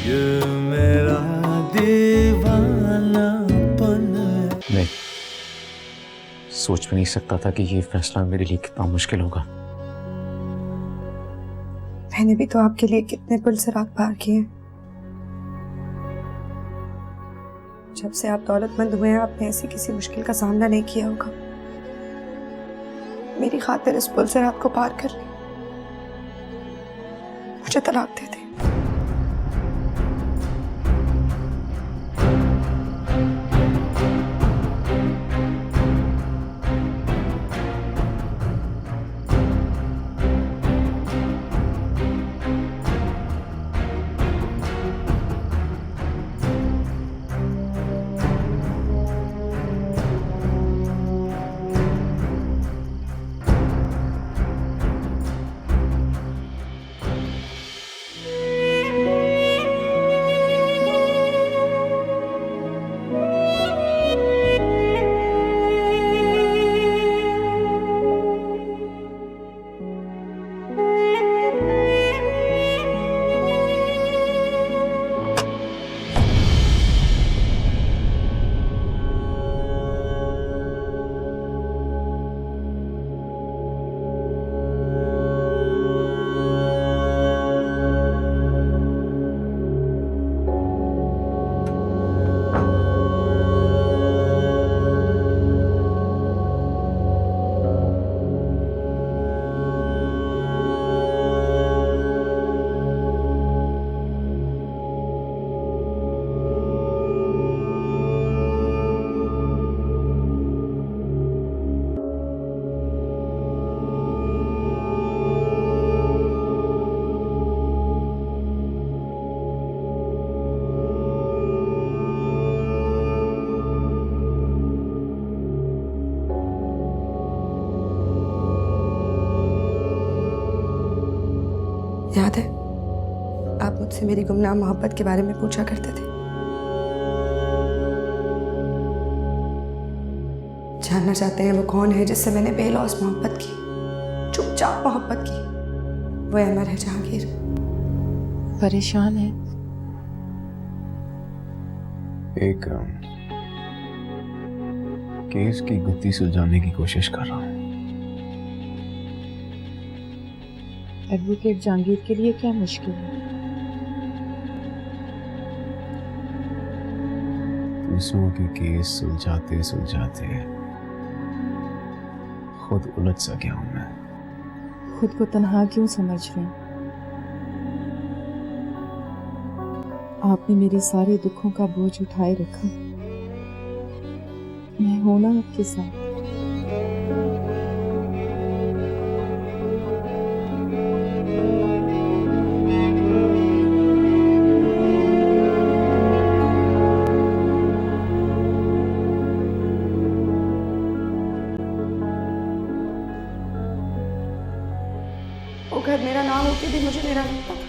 ये मेरा दीवानापन है। नहीं, सोच भी नहीं सकता था कि ये फैसला मेरे लिए कितना मुश्किल होगा। मैंने भी तो आपके लिए कितने पुल से रात पार किए हैं। जब से आप दौलतमंद हुए हैं, आपने ऐसी किसी मुश्किल का सामना नहीं किया होगा। मेरी खातिर इस पुल से रात को पार कर ली। मुझे तलाक दे दे। याद है, आप मुझसे मेरी गुमनाम मोहब्बत के बारे में पूछा करते थे। जानना चाहते हैं वो कौन है जिससे मैंने बेलौस मोहब्बत की, चुपचाप मोहब्बत की। वो अमर है जहांगीर। परेशान है? एक केस की गुत्थी सुलझाने की कोशिश कर रहा हूँ। एडवोकेट जहांगीर के लिए क्या मुश्किल है? दूसरों के केस सुलझाते सुलझाते खुद उलझ सा गया हूं मैं। खुद को तन्हा क्यों समझ रहे हैं? आपने मेरे सारे दुखों का बोझ उठाए रखा। मैं हूं ना आपके साथ। वो घर मेरा ना होके भी मुझे मेरा लगता था।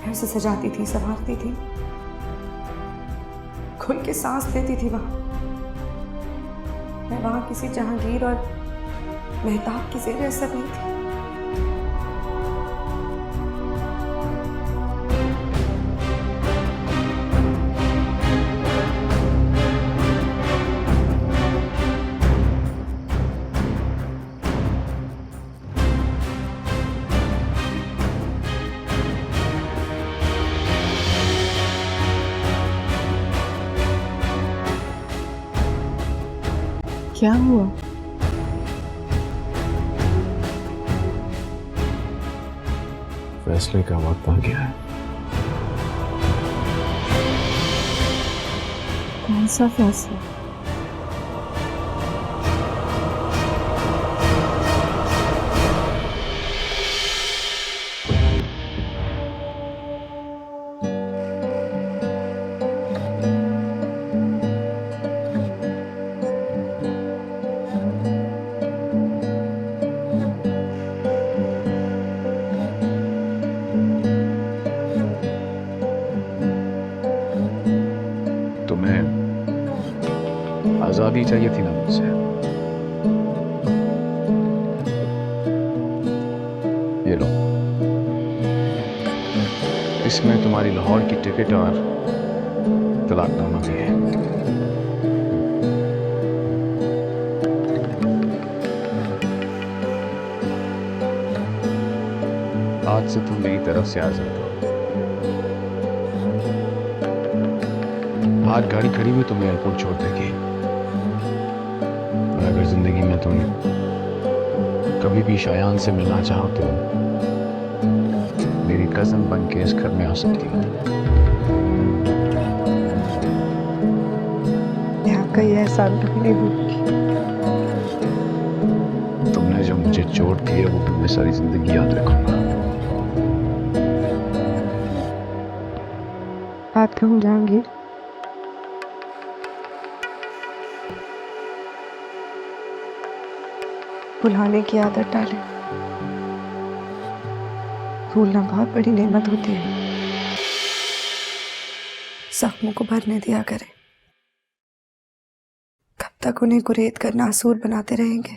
मैं उसे सजाती थी, संवारती थी, खुल के सांस लेती थी वहां। मैं वहां किसी जहांगीर और मेहताब की ज़ेर असर नहीं थी। क्या हुआ? फैसले का वक्त आ गया है। कौन सा फैसला? आजादी चाहिए थी ना मुझसे। ये लो, इसमें तुम्हारी लाहौर की टिकट और तलाकनामा भी है। आज से तुम मेरी तरफ से आजाद हो। आज गाड़ी खड़ी हुई तुम्हें एयरपोर्ट छोड़ देगी। और अगर जिंदगी में तुम कभी भी शायान से मिलना चाहो तो मेरी कजन बन के इस घर में आ सकती हो। मैं आपका यह एहसान कभी नहीं भूलूंगी। तुमने जो मुझे चोट दी है वो मैं सारी जिंदगी याद रखूंगा। बात कहूँ जहांगीर, भुलाने की आदत डालें। भूलना बहुत बड़ी नेमत होती है। जख्मों को भरने दिया करें। कब तक उन्हें गुरेद कर नासूर बनाते रहेंगे?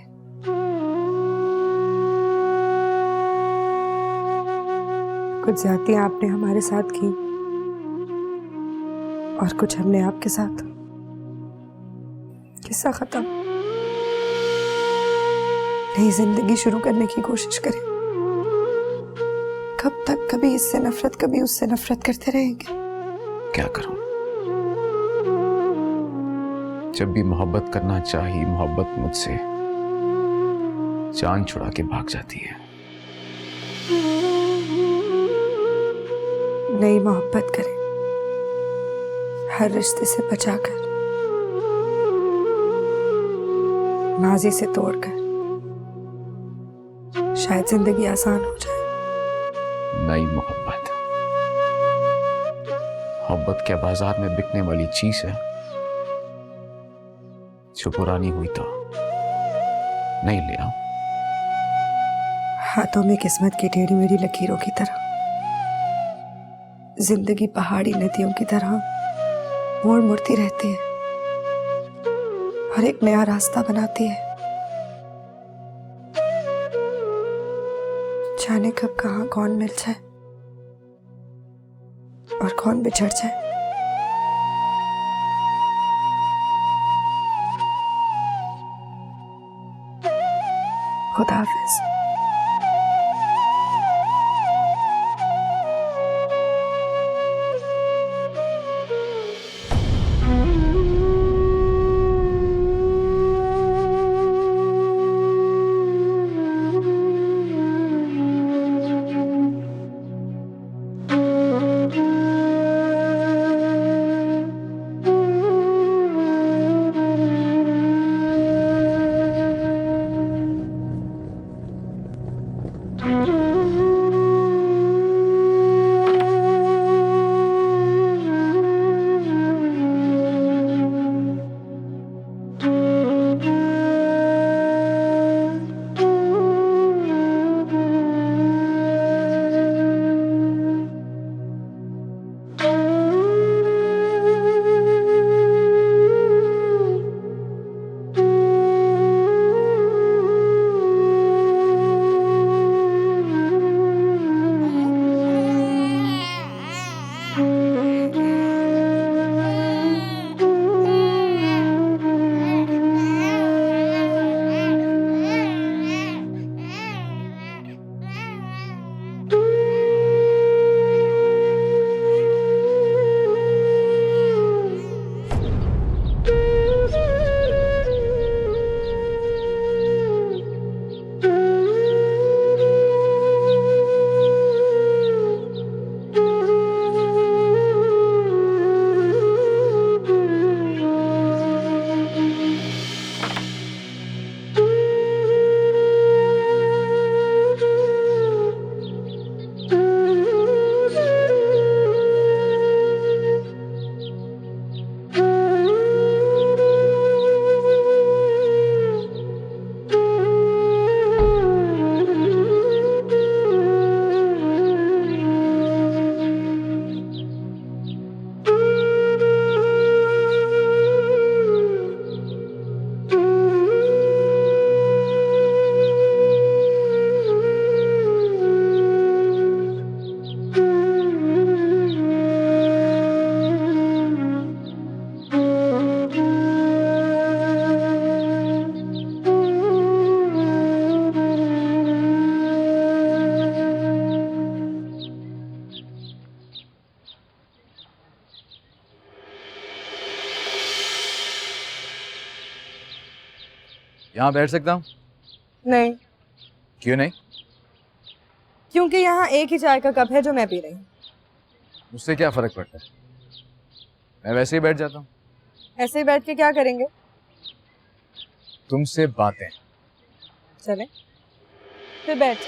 कुछ ज्यादतियां आपने हमारे साथ की और कुछ हमने आपके साथ। किस्सा खत्म। नई जिंदगी शुरू करने की कोशिश करें। कब तक कभी इससे नफरत कभी उससे नफरत करते रहेंगे? क्या करूं? जब भी मोहब्बत करना चाहिए मोहब्बत मुझसे जान छुड़ा के भाग जाती है। नई मोहब्बत करें, हर रिश्ते से बचाकर, माजी से तोड़कर। शायद जिंदगी आसान हो जाए। नई मोहब्बत, मोहब्बत क्या बाजार में बिकने वाली चीज है जो पुरानी हुई तो नहीं ले आऊं? हाथों में किस्मत की टेढ़ी मेढ़ी लकीरों की तरह, जिंदगी पहाड़ी नदियों की तरह मोड़ मुड़ती रहती है और एक नया रास्ता बनाती है। जाने कब कहां कौन मिल जाए और कौन बिछड़ जाए। खुदा हाफिज। यहाँ बैठ सकता हूँ? नहीं, क्यों नहीं? क्योंकि यहाँ एक ही चाय का कप है जो मैं पी रही हूँ। उससे क्या फर्क पड़ता है? मैं वैसे ही बैठ जाता हूँ। ऐसे ही बैठ के क्या करेंगे? तुमसे बातें। चले फिर बैठ।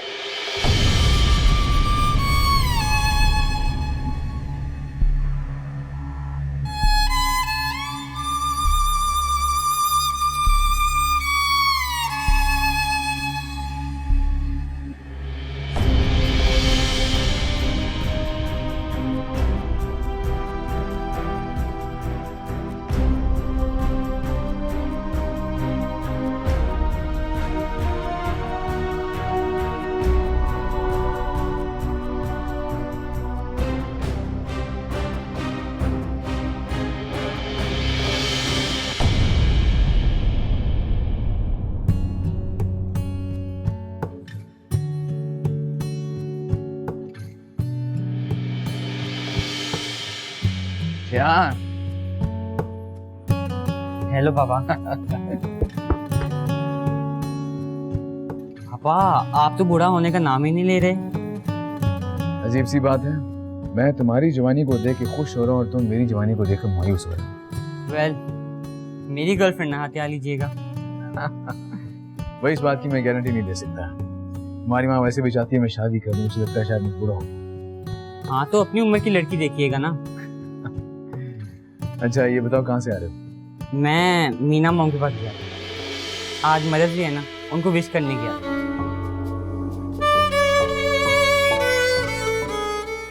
क्या? हेलो पापा। पापा आप तो बूढ़ा होने का नाम ही नहीं ले रहे। अजीब सी बात है, मैं तुम्हारी जवानी को देख के खुश हो रहा हूँ और तुम मेरी जवानी को देख कर मायूस हो रहे हो। वेल, मेरी गर्लफ्रेंड ना हत्या लीजिएगा। वही इस बात की मैं गारंटी नहीं दे सकता। तुम्हारी माँ वैसे भी चाहती है मैं शादी करूँ, मुझे लगता है शायद मैं पूरा हूँ। हाँ तो अपनी उम्र की लड़की देखिएगा ना। अच्छा ये बताओ कहाँ से आ रहे हो? मैं मीना मॉम के पास गया, आज मदर्स डे है ना, उनको विश करने गया।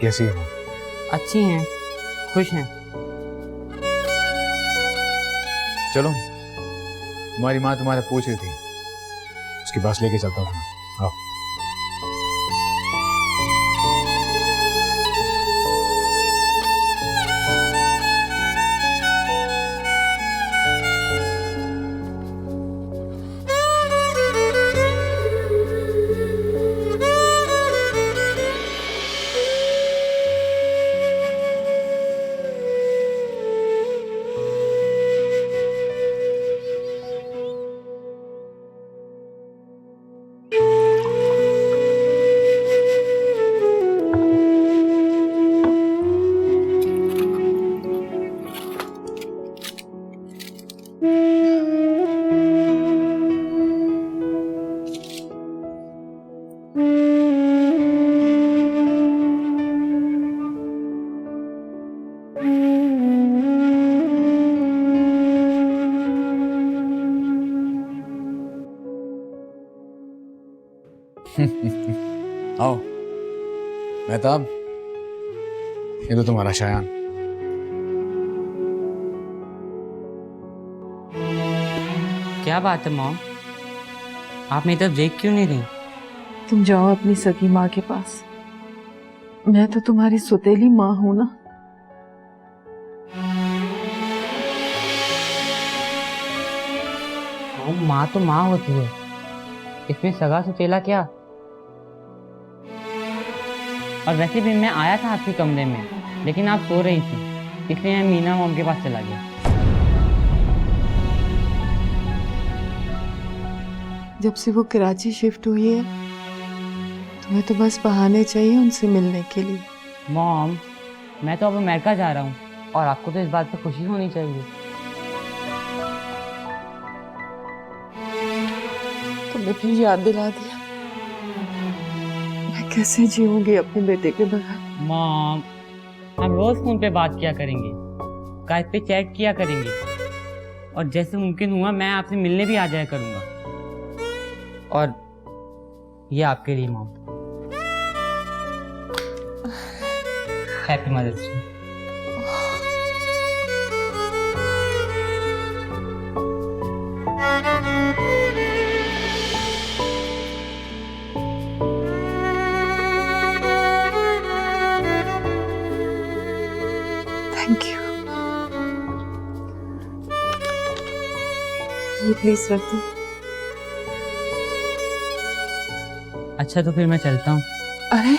कैसी हो? अच्छी हैं, खुश हैं। चलो, तुम्हारी माँ तुम्हारा पूछ रही थी, उसके पास लेके चलता हूँ। आओ। आओ मेहताब, ये तो तुम्हारा शायान। क्या बात है मॉम, आप मेरी तरफ देख क्यों नहीं रही? तुम जाओ अपनी सगी माँ के पास, मैं तो तुम्हारी सौतेली माँ हूं ना। मॉम, माँ तो माँ होती है, इसमें सगा सौतेला क्या? और वैसे भी मैं आया था आपके कमरे में, लेकिन आप सो रही थी, इसलिए मैं मीना मॉम के पास चला गया। जब से वो कराची शिफ्ट हुई है, तुम्हें तो बस बहाने चाहिए उनसे मिलने के लिए। मॉम, मैं तो अब अमेरिका जा रहा हूँ और आपको तो इस बात पर खुशी होनी चाहिए। तुमने फिर याद दिला दिया, मैं कैसे जीऊंगी अपने बेटे के बगैर। मॉम, हम रोज फोन पे बात किया करेंगे, स्काइप पे चैट किया करेंगे, और जैसे मुमकिन हुआ मैं आपसे मिलने भी आ जाया करूंगा। और ये आपके लिए mom, happy mother's day. Thank you. ये प्लीज रख दो। अच्छा तो फिर मैं चलता हूँ। अरे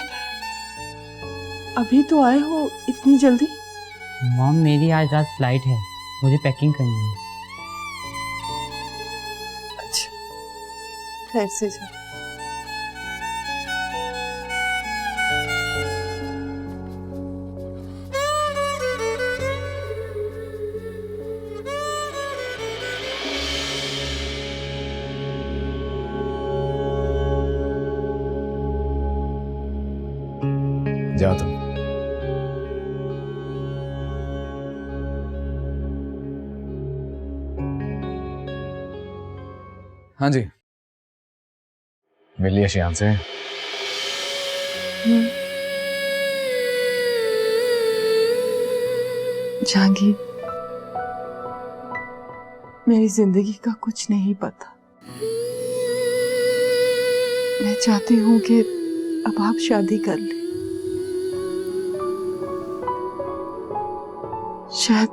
अभी तो आए हो इतनी जल्दी? मॉम, मेरी आज रात फ्लाइट है, मुझे पैकिंग करनी है। अच्छा खैर से जा। जाओ तुम। हाँ जी, मिलिए शियान से। जहांगीर, मेरी जिंदगी का कुछ नहीं पता। मैं चाहती हूँ कि अब आप शादी कर लें। शायद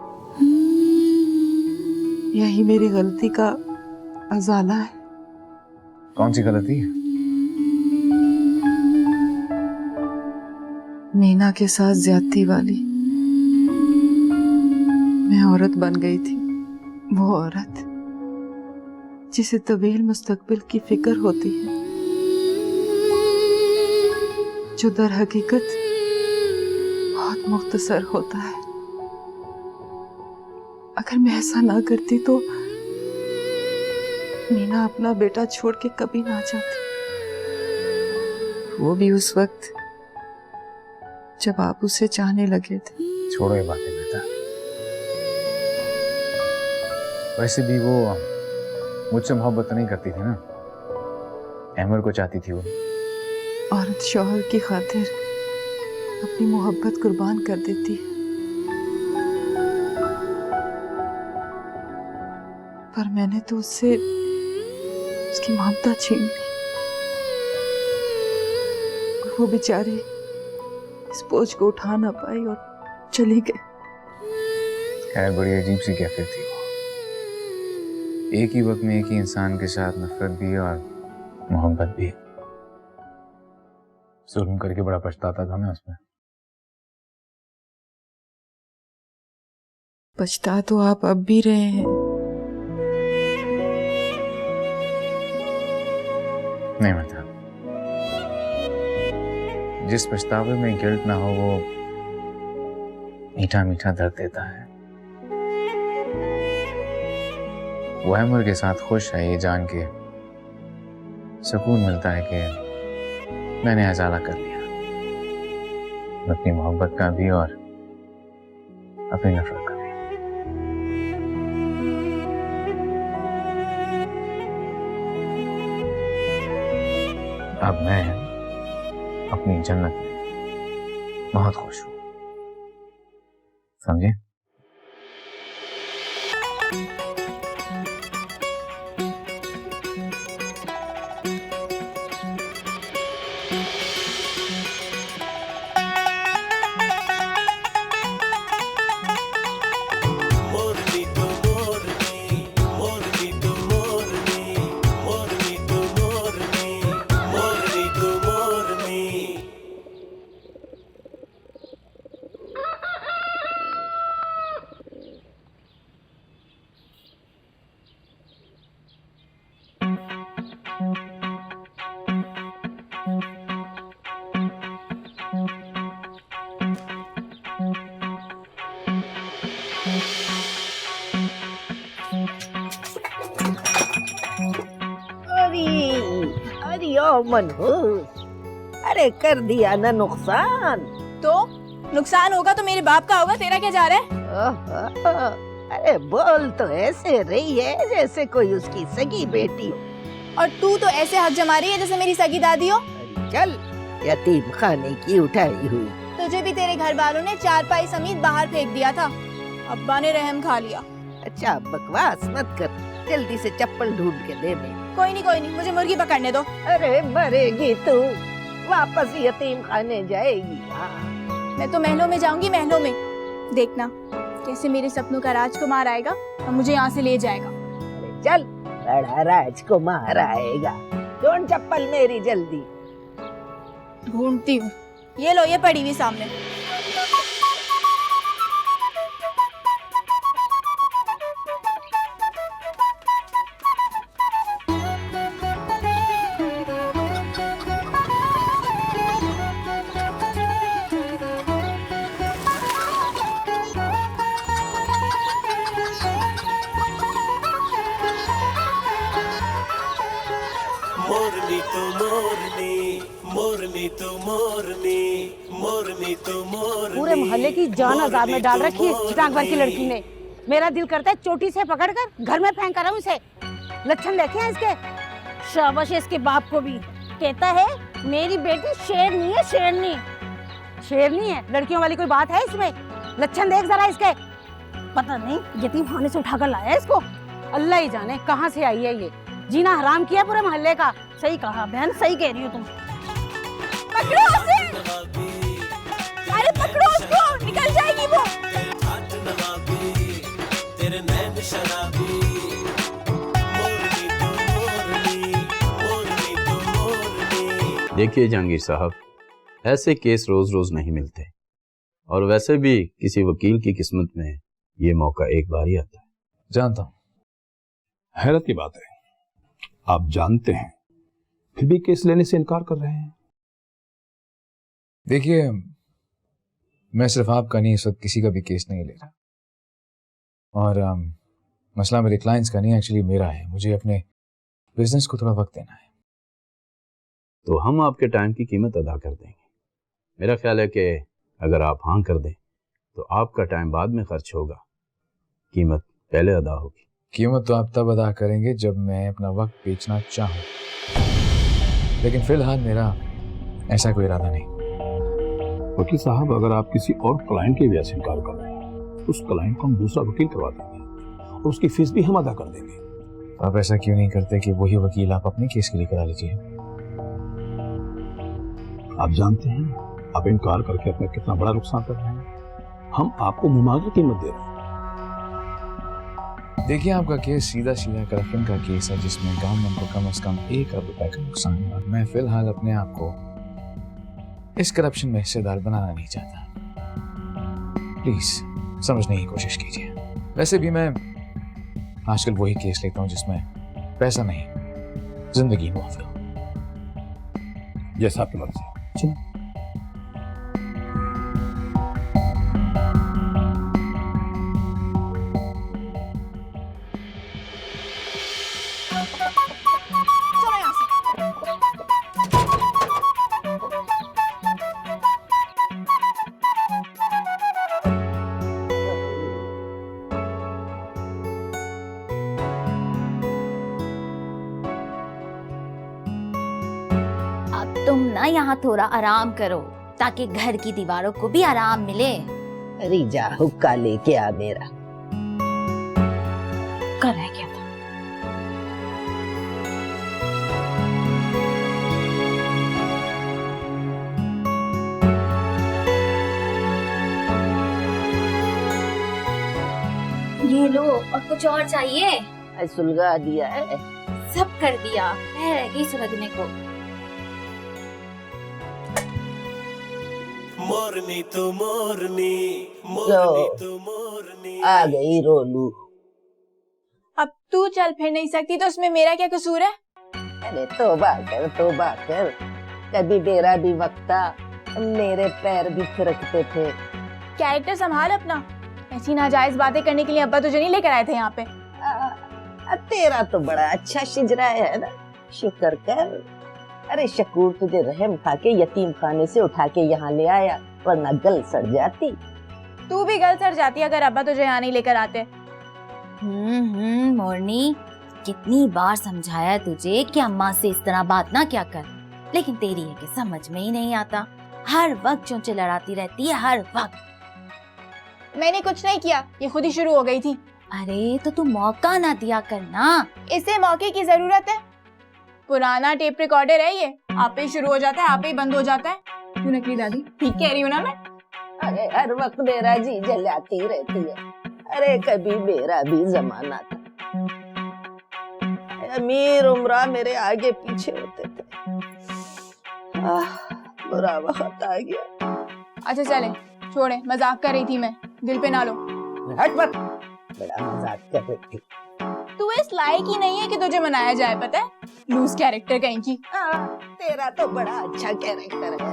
यही मेरी गलती का अजाला है। कौन सी गलती है? मीना के साथ ज्यादती वाली। मैं औरत बन गई थी, वो औरत जिसे तवील मुस्तकबिल की फिक्र होती है, जो दर हकीकत बहुत मुख्तसर होता है। अगर मैं ऐसा ना करती तो मीना अपना बेटा छोड़ के कभी ना जाती, वो भी उस वक्त जब आप उसे चाहने लगे थे। छोड़ो ये बातें बेटा। वैसे भी वो मुझसे मोहब्बत तो नहीं करती थी ना, अहमर को चाहती थी वो। औरत शौहर की खातिर अपनी मोहब्बत कुर्बान कर देती है, पर मैंने तो उससे उसकी ममता छीन ली और वो बेचारी इस बोझ को उठा ना पाई और चली गई। खैर, बड़ी अजीब सी कैफियत थी वो। एक ही वक्त में एक ही इंसान के साथ नफरत भी है और मोहब्बत भी है। जुल्म करके बड़ा पछताता था मैं उसमें। पछता तो आप अब भी रहे हैं। नहीं मतलब, जिस पछतावे में गिल्ट ना हो वो मीठा मीठा दर्द देता है। वो अहमर के साथ खुश है ये जान के सुकून मिलता है कि मैंने अजाला कर लिया अपनी मोहब्बत का भी और अपनी नफरत का भी। अब मैं अपनी जन्नत में बहुत खुश हूं, समझे? अरे ओ मनहूस, अरे कर दिया ना नुकसान। तो नुकसान होगा तो मेरे बाप का होगा, तेरा क्या जा रहा है? ओहो, अरे बोल तो ऐसे रही है जैसे कोई उसकी सगी बेटी। और तू तो ऐसे हक जमा रही है जैसे मेरी सगी दादी हो। अरे चल, यतीम खाने की उठाई हुई। तुझे भी तेरे घर वालों ने चारपाई समेत बाहर फेंक दिया था, अब्बा ने रहम खा लिया। अच्छा बकवास मत कर, जल्दी से चप्पल ढूंढ के दे दे। कोई नहीं, मुझे मुर्गी पकड़ने दो। अरे मरेगी तू, वापस यतीम खाने जाएगी। मैं तो महलों में जाऊंगी, महलों में देखना कैसे मेरे सपनों का राजकुमार आएगा और मुझे यहाँ से ले जाएगा। अरे चल, बड़ा राजकुमार आएगा। ढूंढ चप्पल मेरी जल्दी। ढूंढती हूँ, ये लो, ये पड़ी हुई सामने। पूरे मोहल्ले की जान आजाद में डाल रखी है चिटांग भर की लड़की ने। मेरा दिल करता है चोटी से पकड़कर घर में फेंक कर इसे। लक्षण देखे हैं इसके। शाबाश इसके बाप को भी। कहता है मेरी बेटी शेरनी है, शेरनी। शेरनी है? लड़कियों वाली कोई बात है इसमें? लक्षण देख जरा इसके। पता नहीं यतीम खाने से उठाकर लाया है इसको। अल्लाह ही जाने कहाँ से आई है ये। जीना हराम किया पूरे मोहल्ले का। सही कहा बहन, सही कह रही हो तुम। पकड़ो उसे। अरे पकड़ो उसको, निकल जाएगी वो। देखिए जहांगीर साहब, ऐसे केस रोज रोज नहीं मिलते, और वैसे भी किसी वकील की किस्मत में ये मौका एक बार ही आता है। जानता हूँ। हैरत की बात है, आप जानते हैं फिर भी केस लेने से इनकार कर रहे हैं। देखिए, मैं सिर्फ आपका नहीं, इस वक्त किसी का भी केस नहीं ले रहा। और मसला मेरे क्लाइंट्स का नहीं, एक्चुअली मेरा है। मुझे अपने बिजनेस को थोड़ा वक्त देना है। तो हम आपके टाइम की कीमत अदा कर देंगे। मेरा ख्याल है कि अगर आप हाँ कर दें तो आपका टाइम बाद में खर्च होगा, कीमत पहले अदा होगी। कीमत तो आप तब अदा करेंगे जब मैं अपना वक्त बेचना चाहूँ, लेकिन फिलहाल मेरा ऐसा कोई इरादा नहीं। वकील साहब, अगर आप किसी और क्लाइंट की वजह से इनकार कर रहे हैं, उस क्लाइंट को हम दूसरा वकील करवा देंगे और उसकी फीस भी हम अदा कर देंगे। तो आप ऐसा क्यों नहीं करते कि वही वकील आप अपने केस के लिए करा लीजिए? आप जानते हैं आप इनकार करके अपना कितना बड़ा नुकसान कर रहे हैं। हम आपको मुमावजा कीमत दे रहे हैं। देखिए, आपका केस सीधा सीधा करप्शन का केस है, जिसमें गवर्नमेंट को कम से कम 1 अरब रुपए का नुकसान है। और मैं फिलहाल अपने आप को इस करप्शन में हिस्सेदार बनाना नहीं चाहता। प्लीज समझने की कोशिश कीजिए। वैसे भी मैं आजकल वही केस लेता हूँ जिसमें पैसा नहीं, जिंदगी मुआवजा। जैसा आपकी मर्जी। चलो। चलो यहाँ से। अब तुम ना यहाँ थोड़ा आराम करो ताकि घर की दीवारों को भी आराम मिले। अरे जा हुक्का लेके आ मेरा। कर रहे क्या? ये लो, और कुछ और चाहिए? सुलगा दिया है। सब कर दिया, रह गई सुलगने को। मोरनी तो मोरनी, मोरनी तो मोरनी। आ गई रोलू। अब तू चल फिर नहीं सकती तो उसमें मेरा क्या कसूर है? अरे तौबा कर। कभी मेरा भी वक्ता, मेरे पैर भी थिरकते थे। कैरेक्टर संभाल अपना। ऐसी नाजायज बातें करने के लिए अब्बा तुझे नहीं लेकर आए थे यहाँ पे। तेरा तो बड़ा अच्छा शिजरा है ना, शुक्र कर। अरे शकूर तुझे रहम खा के यतीम खाने से उठा के यहाँ ले आया, वरना गल सड़ जाती। तू भी गल सड़ जाती अगर अब्बा तुझे यहाँ नहीं लेकर आते। मोरनी, कितनी बार समझाया तुझे कि अम्मा से इस तरह बात ना क्या कर, लेकिन तेरी है कि समझ में ही नहीं आता। हर वक्त चोंचे लड़ाती रहती है, हर वक्त। मैंने कुछ नहीं किया, ये खुद ही शुरू हो गई थी। अरे तो तू मौका ना दिया करना। इसे मौके की जरूरत है। पुराना टेप रिकॉर्डर है ये, आप ही शुरू हो जाता है, आप ही बंद हो जाता है। क्यों नकली दादी, ठीक कह रही हूँ ना मैं? अरे हर वक्त मेरा जी जलाती रहती है। अरे कभी मेरा भी जमाना था, अमीर उमरा मेरे आगे पीछे होते थे। बुरा वक्त आ गया। अच्छा चले छोड़े, मजाक कर रही थी मैं, दिल पे ना लो। हट मत, बड़ा मजाक कर रही थी। तू इस लायक ही नहीं है कि तुझे मनाया जाए, पता है? लूज कैरेक्टर कहीं की। तेरा तो बड़ा अच्छा कैरेक्टर है ना।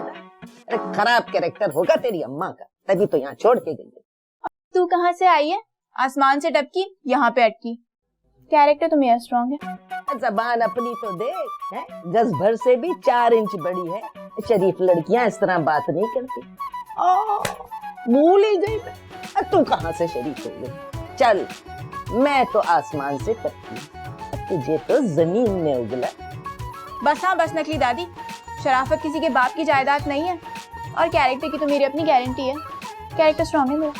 अरे खराब कैरेक्टर होगा तेरी अम्मा का, तभी तो यहाँ छोड़ के गई। तू कहाँ से आई है? आसमान से टपकी, यहाँ पे अटकी। कैरेक्टर तो मेरा स्ट्रांग है। जबान अपनी तो देख, है गज भर से भी 4 इंच बड़ी है। शरीफ लड़कियां इस तरह बात नहीं करती। भूल ही गई मैं। तू कहाँ से शरीफ हो गई? चल, मैं तो आसमान से टपकी, तुझे तो जमीन में उगला। बस हाँ बस नकली दादी, शराफत किसी के बाप की जायदाद नहीं है और कैरेक्टर की तो मेरी अपनी गारंटी है। कैरेक्टर स्ट्रांग है मेरा।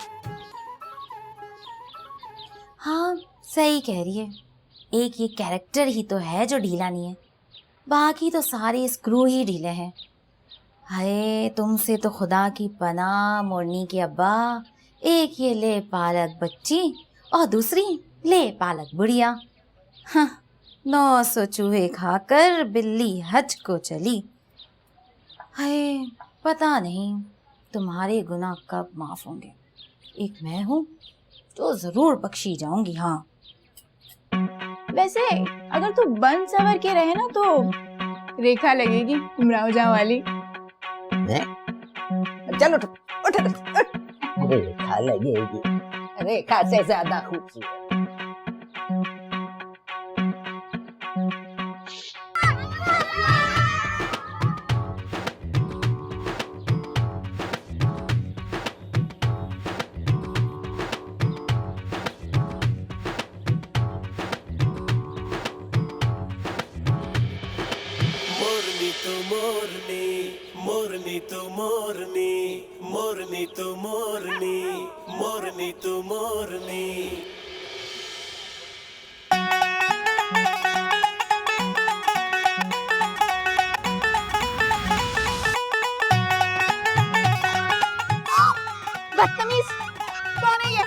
हाँ सही कह रही है, एक ये कैरेक्टर ही तो है जो ढीला नहीं है, बाकी तो सारे स्क्रू ही ढीले हैं। हाय तुमसे तो खुदा की पनाह मोरनी के अब्बा, एक ये ले पालक बच्ची और दूसरी ले पालक बुढ़िया। हाँ 900 चूहे खाकर बिल्ली हज को चली। हाय पता नहीं तुम्हारे गुनाह कब माफ होंगे। एक मैं हूँ तो जरूर बख्शी जाऊंगी। हाँ वैसे अगर तू बन सवर के रहे ना तो रेखा लगेगी उमराव वाली। चलो उठ, रेखा लगेगी, रेखा से ज्यादा खूबसूरत। मोरनी तो मोरनी, मोरनी तो मोरनी, मोरनी तो मोरनी, मोरनी तो मोरनी। बदतमीज कौन है ये?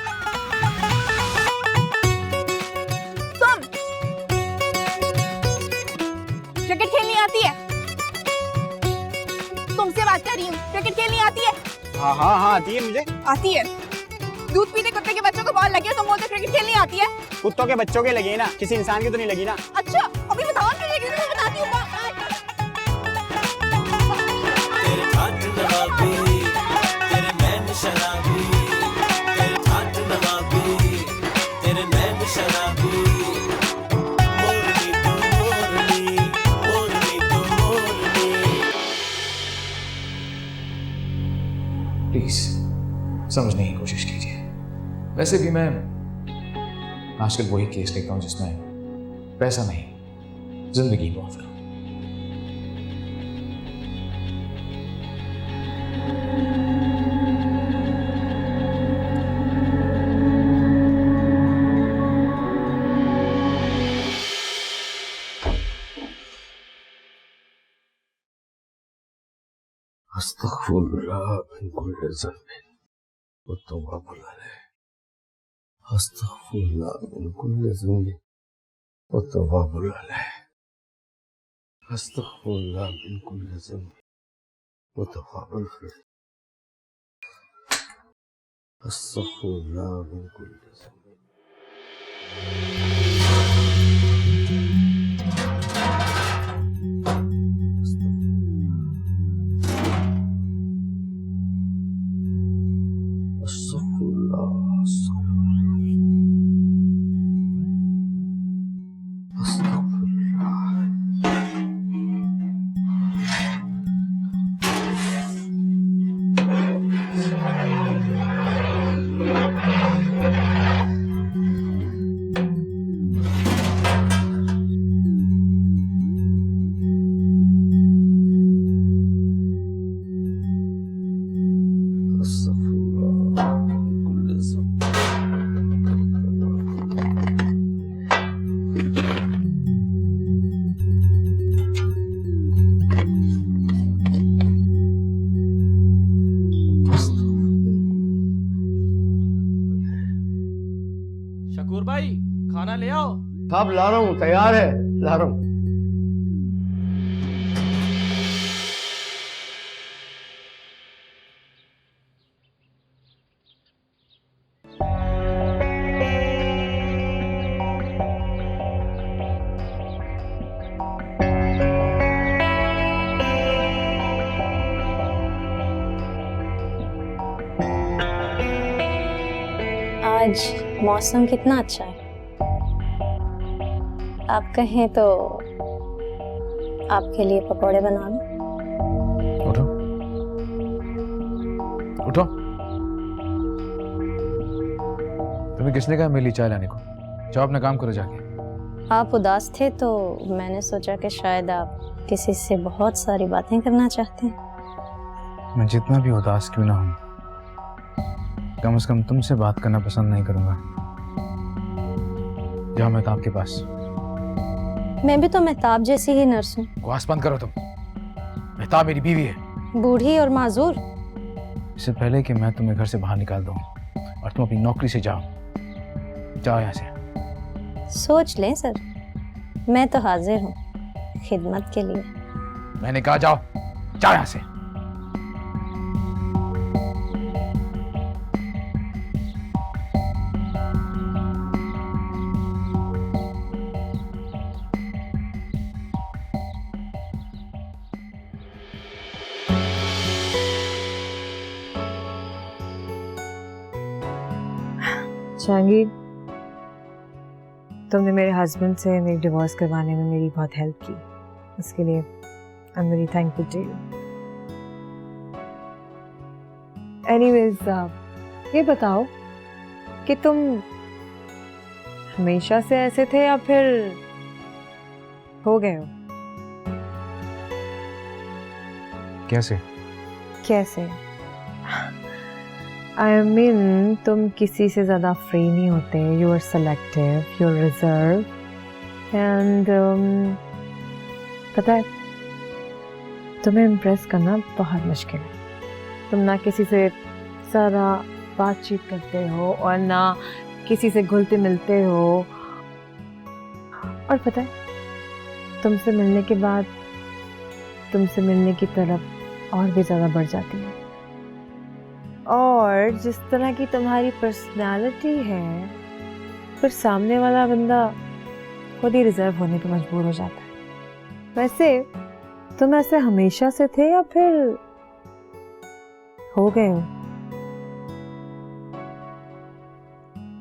तुम क्रिकेट खेलनी आती है? तुमसे बात कर रही हूँ। क्रिकेट खेलनी आती है? हाँ हाँ हाँ आती है मुझे। आती है। दूध पीते कुत्ते के बच्चों को बॉल लगी है, तुम बोलते क्रिकेट खेलनी आती है? कुत्तों के बच्चों के लगी है ना, किसी इंसान की तो नहीं लगी ना। अच्छा अभी बताओ नहीं लगी, मैं बताती हूँ। तेरे ठाठ नवाबी, तेरे नैन शराबी, तेरे ठाठ नवाबी, तेरे नैन शराबी। मोरनी तो मोरनी, मोरनी तो मोरनी। प्लीज समझने की कोशिश कीजिए। वैसे भी मैं आजकल वही केस लेता हूं जिसमें पैसा नहीं जिंदगी इन्वॉल्व हो। अस्तगफुरुल्लाह मिन कुल्लि ज़ंबिन व तौबा अलैह। अस्तगफुरुल्लाह मिन कुल्लि ज़ंबिन व तौबा अलैह। अस्तगफुरुल्लाह मिन कुल्लि ज़ंबिन व तौबा अलैह। अस्तगफुरुल्लाह मिन कुल्लि ज़ंबिन। शकूर भाई खाना ले आओ। साहब ला रहा हूँ, तैयार है, ला रहा हूँ। आज मौसम कितना अच्छा है। आप कहें तो आपके लिए पकौड़े बना लूं? उठो उठो। तुम्हें किसने कहा मेरी चाय लाने को? जाओ अपना काम करो जाके। आप उदास थे तो मैंने सोचा कि शायद आप किसी से बहुत सारी बातें करना चाहते हैं। मैं जितना भी उदास क्यों ना हूं, कम से कम तुमसे बात करना पसंद नहीं करूंगा। जाओ मेहताब के पास। मैं भी तो मेहताब जैसी ही नर्स हूँ। बकवास बंद करो तुम। मेहताब मेरी बीवी है, बूढ़ी और माजूर। इससे पहले कि मैं तुम्हें घर से बाहर निकाल दूं और तुम अपनी नौकरी से जाओ, जाओ यहाँ से। सोच लें सर, मैं तो हाजिर हूँ खिदमत के लिए। मैंने कहा जाओ, जाओ यहाँ से। जहांगीर, तुमने मेरे हस्बैंड से मेरी डिवोर्स करवाने में मेरी बहुत हेल्प की, इसके लिए I am very thankful to you. Anyways, ये बताओ कि तुम हमेशा से ऐसे थे या फिर हो गए हो? कैसे? कैसे? आई मीन तुम किसी से ज़्यादा फ्री नहीं होते, you are selective, you are reserve and पता है तुम्हें इम्प्रेस करना बहुत मुश्किल है। तुम ना किसी से ज़्यादा बातचीत करते हो और ना किसी से घुलते मिलते हो, और पता है तुमसे मिलने के बाद तुमसे मिलने की तरफ और भी ज़्यादा बढ़ जाती है। और जिस तरह की तुम्हारी पर्सनालिटी है, फिर सामने वाला बंदा खुद ही रिजर्व होने पर मजबूर हो जाता है। वैसे तुम ऐसे हमेशा से थे या फिर हो गए हो?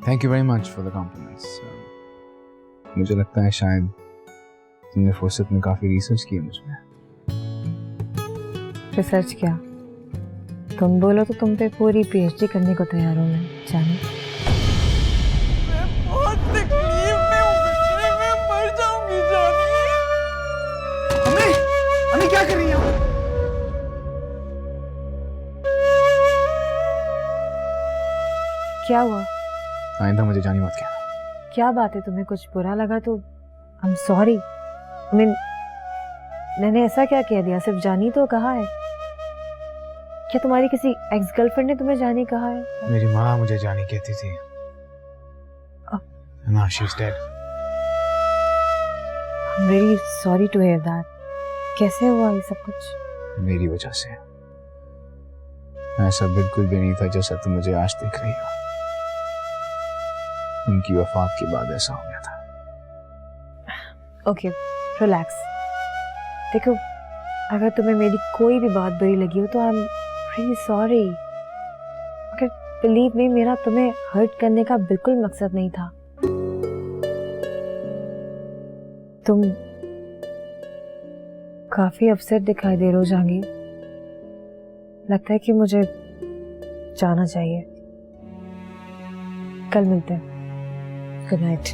Thank you very much for the compliments. मुझे लगता है शायद तुमने फुर्सत में काफ़ी रिसर्च की है मुझमें। रिसर्च क्या? तुम बोलो तो तुम पे पूरी पीएचडी करने को तैयार हूँ मैं, जाने। बहुत तकलीफ में हूँ बेटे, मैं मर जाऊंगी जानी। अम्मी, अम्मी क्या कर रही हैं आप? क्या हुआ? आइंदा मुझे जानी मत कहना। क्या बात है, तुम्हें कुछ बुरा लगा तो I am sorry. I mean मैंने ऐसा क्या कह दिया, सिर्फ जानी तो कहा है। क्या तुम्हारी किसी एक्स गर्लफ्रेंड ने तुम्हें जानी कहा है? मेरी माँ मुझे जानी कहती थी। Now she's dead. I'm really sorry to hear that. कैसे हुआ ये सब कुछ? मेरी वजह से। ऐसा बिल्कुल भी नहीं था जैसा तुम मुझे आज देख रही हो। उनकी वफात के बाद ऐसा हो गया था। Okay, relax. देखो, अगर तुम्हें मेरी कोई भी बात बुरी लगी हो तो आई एम रियली सॉरी। मगर बिलीव मी, मेरा तुम्हें हर्ट करने का बिल्कुल मकसद नहीं था। तुम काफी अपसेट दिखाई दे रहे हो जहांगीर। लगता है कि मुझे जाना चाहिए। कल मिलते हैं। Good night.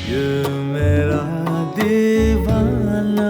ये मेरा दीवाना